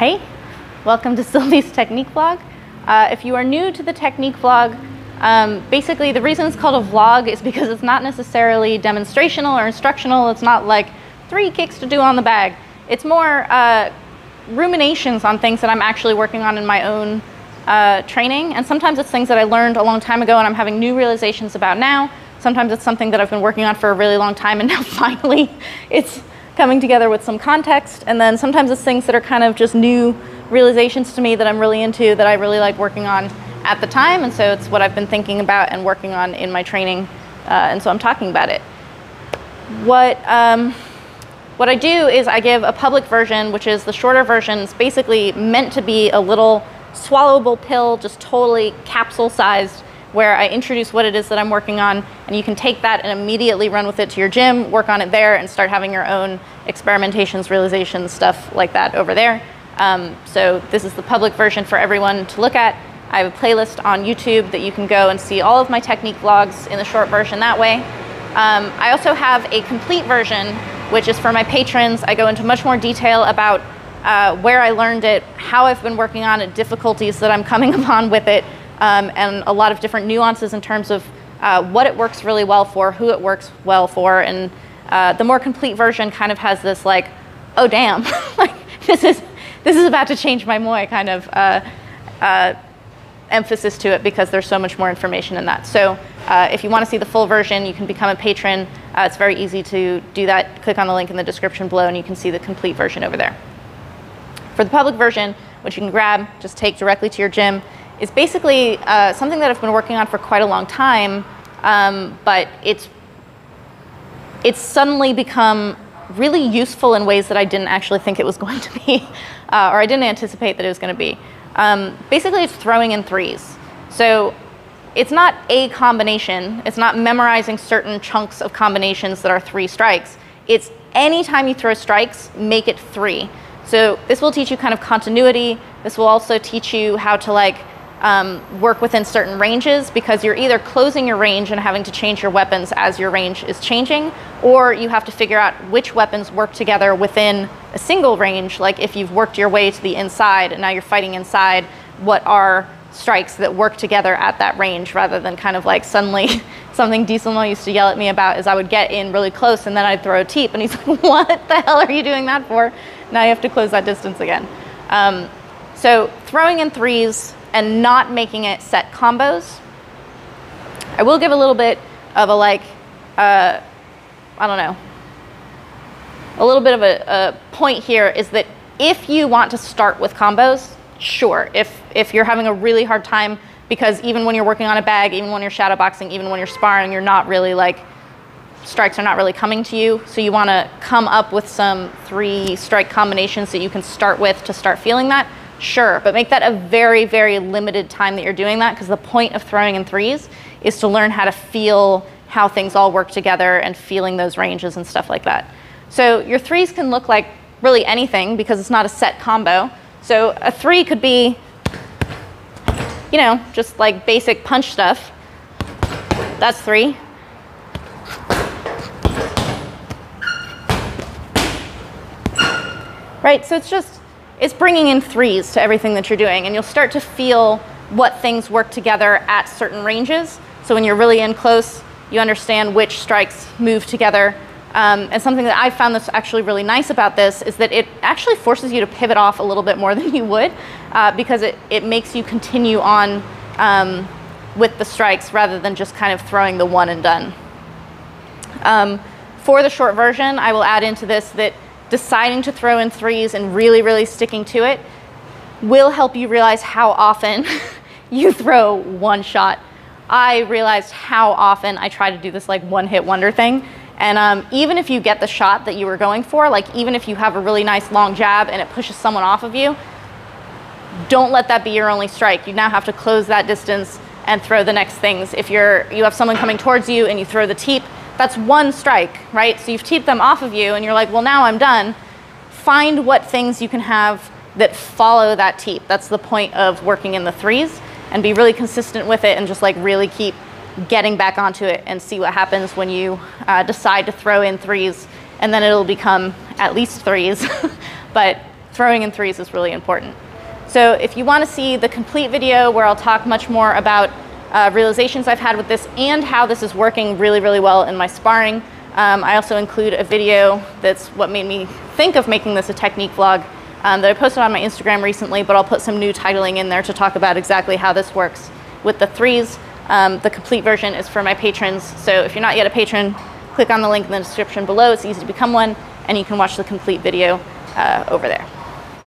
Hey, welcome to Sylvie's technique vlog. If you are new to the technique vlog, basically the reason it's called a vlog is because it's not necessarily demonstrational or instructional. It's not like 3 kicks to do on the bag. It's more ruminations on things that I'm actually working on in my own training. And sometimes it's things that I learned a long time ago and I'm having new realizations about now. Sometimes it's something that I've been working on for a really long time and now finally it's coming together with some context. And then sometimes it's things that are kind of just new realizations to me that I'm really into, that I really like working on at the time. And so it's what I've been thinking about and working on in my training. And so I'm talking about it. What I do is I give a public version, which is the shorter version. It's basically meant to be a little swallowable pill, just totally capsule sized, where I introduce what it is that I'm working on, and you can take that and immediately run with it to your gym, work on it there, and start having your own experimentations, realizations, stuff like that over there. So this is the public version for everyone to look at. I have a playlist on YouTube that you can go and see all of my technique vlogs in the short version that way. I also have a complete version, which is for my patrons. I go into much more detail about where I learned it, how I've been working on it, difficulties that I'm coming upon with it, and a lot of different nuances in terms of what it works really well for, who it works well for. And the more complete version kind of has this like, oh damn, like this is about to change my Muay kind of emphasis to it, because there's so much more information in that. So if you want to see the full version, you can become a patron. It's very easy to do that. Click on the link in the description below and you can see the complete version over there. For the public version, which you can grab, just take directly to your gym, is basically something that I've been working on for quite a long time, but it's suddenly become really useful in ways that I didn't actually think it was going to be, or I didn't anticipate that it was going to be. Basically, it's throwing in threes. So it's not a combination. It's not memorizing certain chunks of combinations that are 3 strikes. It's anytime you throw strikes, make it 3. So this will teach you kind of continuity. This will also teach you how to like work within certain ranges, because you're either closing your range and having to change your weapons as your range is changing, or you have to figure out which weapons work together within a single range. Like if you've worked your way to the inside and now you're fighting inside, what are strikes that work together at that range, rather than kind of like suddenly something Dieselmo used to yell at me about is I would get in really close and then I'd throw a teep and he's like, what the hell are you doing that for? Now you have to close that distance again. So throwing in threes and not making it set combos. I will give a little bit of a like, I don't know, a little bit of a point here is that if you want to start with combos, sure. If you're having a really hard time, because even when you're working on a bag, even when you're shadowboxing, even when you're sparring, you're not really like, strikes are not really coming to you. So you want to come up with some 3 strike combinations that you can start with to start feeling that. Sure, but make that a very, very limited time that you're doing that, because the point of throwing in threes is to learn how to feel how things all work together and feeling those ranges and stuff like that. So your threes can look like really anything because it's not a set combo. So a 3 could be, you know, just like basic punch stuff. That's 3. Right, so it's bringing in threes to everything that you're doing, and you'll start to feel what things work together at certain ranges. So when you're really in close, you understand which strikes move together. And something that I found that's actually really nice about this is that it actually forces you to pivot off a little bit more than you would, because it makes you continue on with the strikes rather than just kind of throwing the one and done. For the short version, I will add into this that deciding to throw in threes and really, really sticking to it will help you realize how often you throw one shot. I realized how often I try to do this like one-hit wonder thing. And even if you get the shot that you were going for, like even if you have a really nice long jab and it pushes someone off of you, don't let that be your only strike. You now have to close that distance and throw the next things. If you have someone coming towards you and you throw the teep, that's one strike, right? So you've teeped them off of you and you're like, well, now I'm done. Find what things you can have that follow that teep. That's the point of working in the threes, and be really consistent with it and just like really keep getting back onto it and see what happens when you decide to throw in threes, and then it'll become at least threes. But throwing in threes is really important. So if you want to see the complete video where I'll talk much more about realizations I've had with this and how this is working really, really well in my sparring, I also include a video that's what made me think of making this a technique vlog that I posted on my Instagram recently, but I'll put some new titling in there to talk about exactly how this works with the threes. The complete version is for my patrons, so if you're not yet a patron, click on the link in the description below. It's easy to become one, and you can watch the complete video over there.